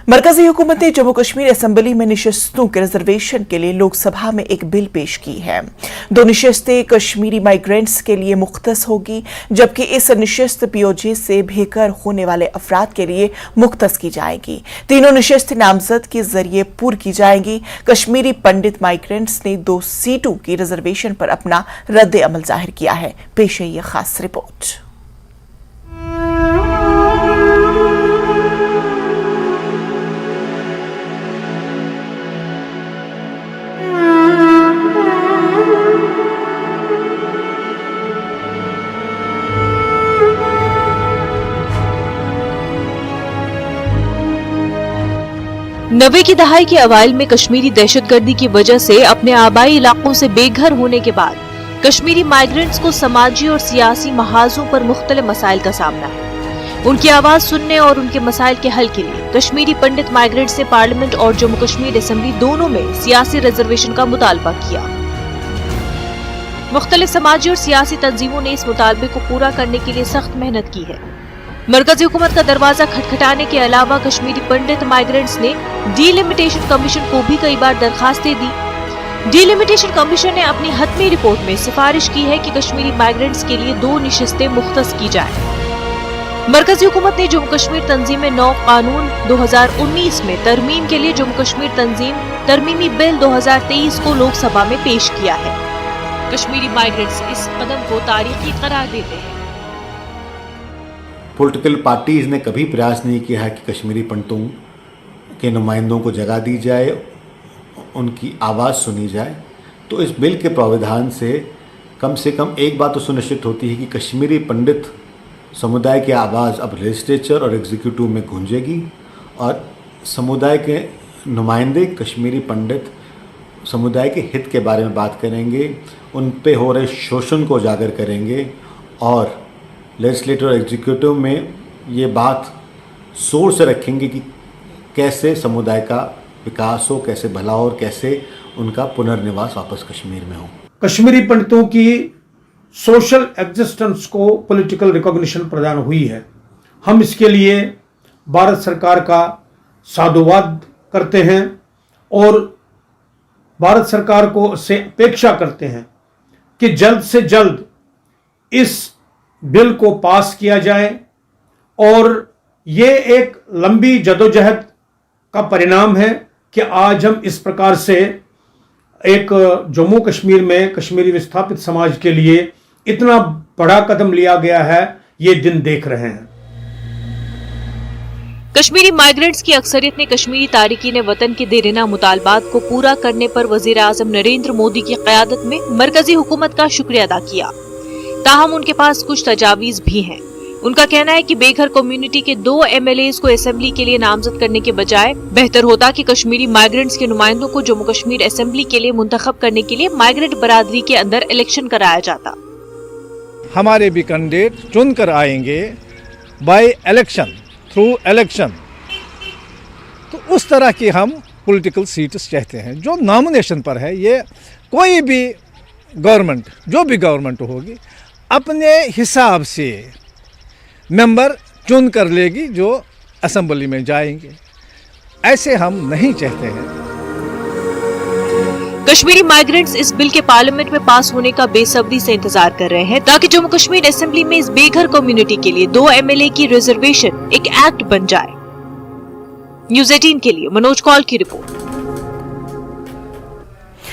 मरकजी हुकूमत ने जम्मू कश्मीर असेंबली में नशिस्तों के रिजर्वेशन के लिए लोकसभा में एक बिल पेश की है। 2 नशिस्तें कश्मीरी माइग्रेंट्स के लिए मुख्तस होगी, जबकि इस नशिस्त पीओजे से बेघर होने वाले अफराद के लिए मुख्तस की जाएगी। तीनों नशिस्तें नामजद के जरिए पूर की जाएंगी। कश्मीरी पंडित माइग्रेंट्स ने 2 सीटों की रिजर्वेशन पर अपना रद्द अमल जाहिर किया है। पेश है ये खास रिपोर्ट। नब्बे की दहाई के अवाइल में कश्मीरी दहशतगर्दी की वजह से अपने आबाई इलाकों से बेघर होने के बाद कश्मीरी माइग्रेंट्स को समाजी और सियासी महाजों पर मुख्तलिफ मसाइल का सामना है। उनकी आवाज सुनने और उनके मसाइल के हल के लिए कश्मीरी पंडित माइग्रेंट्स ने पार्लियामेंट और जम्मू कश्मीर असेंबली दोनों में सियासी रिजर्वेशन का मुतालबा किया। मुख्तलिफ समाजी और सियासी तंजीमों ने इस मुतालबे को पूरा करने के लिए सख्त मेहनत की है। मरकजी हुकूमत का दरवाजा खटखटाने के अलावा कश्मीरी पंडित माइग्रेंट्स ने डीलिमिटेशन कमीशन को भी कई बार दरखास्तें दी। डीलिमिटेशन कमीशन ने अपनी हतमी रिपोर्ट में सिफारिश की है कि कश्मीरी माइग्रेंट्स के लिए 2 नशिस्तें मुख्तस की जाएं। मरकजी हुकूमत ने जम्मू कश्मीर तंजीम नौ कानून 2019 में तरमीम के लिए जम्मू कश्मीर तंजीम तरमीमी बिल 2023 को लोकसभा में पेश किया है। कश्मीरी माइग्रेंट्स इस कदम को तारीखी करार देते हैं। पॉलिटिकल पार्टीज़ ने कभी प्रयास नहीं किया है कि कश्मीरी पंडितों के नुमाइंदों को जगह दी जाए, उनकी आवाज़ सुनी जाए। तो इस बिल के प्रावधान से कम एक बात तो सुनिश्चित होती है कि कश्मीरी पंडित समुदाय की आवाज़ अब लेजिस्लेचर और एग्जीक्यूटिव में गूंजेगी और समुदाय के नुमाइंदे कश्मीरी पंडित समुदाय के हित के बारे में बात करेंगे, उन पे हो रहे शोषण को उजागर करेंगे और लेजिस्लेटिव और एग्जीक्यूटिव में ये बात जोर से रखेंगे कि कैसे समुदाय का विकास हो, कैसे भला हो और कैसे उनका पुनर्निवास वापस कश्मीर में हो। कश्मीरी पंडितों की सोशल एग्जिस्टेंस को पॉलिटिकल रिकॉग्निशन प्रदान हुई है। हम इसके लिए भारत सरकार का साधुवाद करते हैं और भारत सरकार को से अपेक्षा करते हैं कि जल्द से जल्द इस बिल को पास किया जाए और ये एक लंबी जदोजहद का परिणाम है कि आज हम इस प्रकार से एक जम्मू कश्मीर में कश्मीरी विस्थापित समाज के लिए इतना बड़ा कदम लिया गया है, ये दिन देख रहे हैं। कश्मीरी माइग्रेंट्स की अक्सरियत ने कश्मीरी तारिकीन वतन के देरीना मुतालबात को पूरा करने पर वजीर आजम नरेंद्र मोदी की क़यादत में मरकजी हुकूमत का शुक्रिया अदा किया। ताहम उनके पास कुछ तजावीज भी हैं। उनका कहना है कि बेघर कम्युनिटी के 2 MLAs को असेंबली के लिए नामजद करने के बजाय बेहतर होता कि कश्मीरी माइग्रेंट्स के नुमाइंदों को जम्मू कश्मीर असेंबली के लिए मुंतखब करने के लिए माइग्रेंट बरादरी के अंदर इलेक्शन कराया जाता। हमारे भी कैंडिडेट चुन कर आएंगे बाय इलेक्शन, थ्रू इलेक्शन। तो उस तरह की हम पॉलिटिकल सीट्स चाहते हैं जो नॉमिनेशन पर है। ये कोई भी गवर्नमेंट, जो भी गवर्नमेंट होगी, अपने हिसाब से मेंबर चुन कर लेगी जो असेंबली में जाएंगे। ऐसे हम नहीं चाहते हैं। कश्मीरी माइग्रेंट्स इस बिल के पार्लियामेंट में पास होने का बेसब्री से इंतजार कर रहे हैं ताकि जम्मू कश्मीर असेंबली में इस बेघर कम्युनिटी के लिए 2 MLA की रिजर्वेशन एक एक्ट बन जाए। न्यूज़ 18 के लिए मनोज कौल की रिपोर्ट।